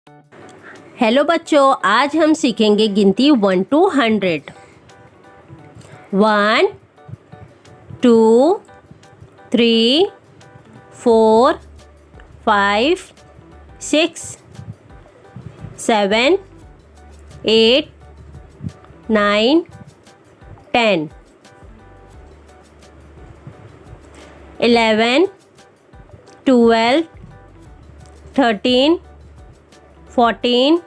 Hello बच्चों, आज हम सीखेंगे गिनती 1 to 100। 1 2 3 4 5 6 7 8 9 10 11 12 13 14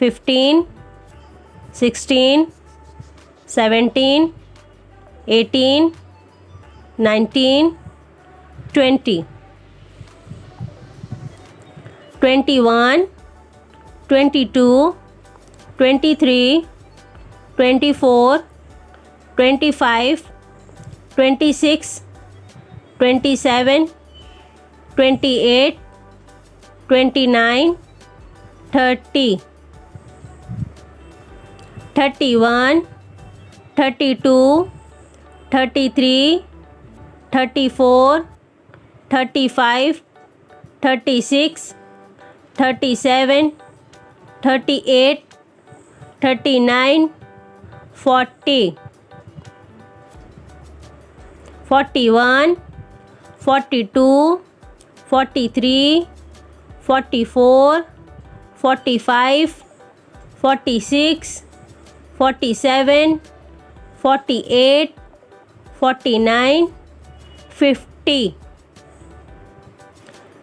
15 16 17 18 19 20 21 22 23 24 25 26 27 28 29 30 31 32 33 34 35 36 37 38 39 40 41 42 43 44 45 46 47 48 49 50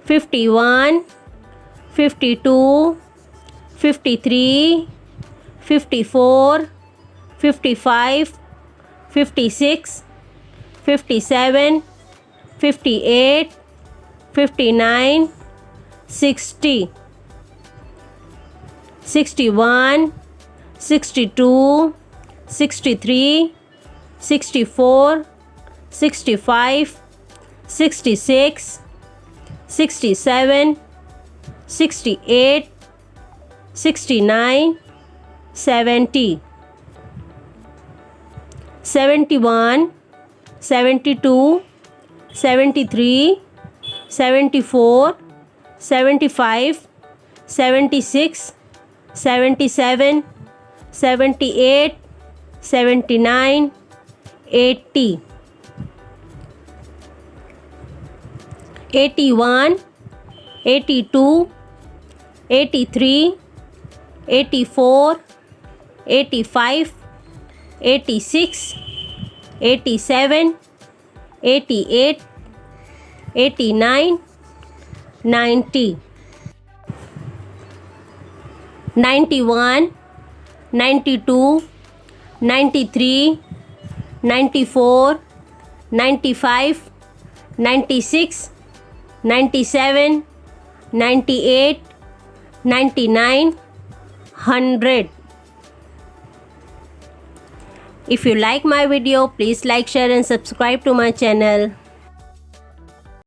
51 52 53 54 55 56 57 58 59 60 61 62 63 64 65 66 67 68 69 70 71 72 73 74 75 76 77 78 79 80 81 82 83 84 85 86 87 88 89 90 91 92 93 94 95 96 97 98 99 100। If you like my video, please like, share and subscribe to my channel.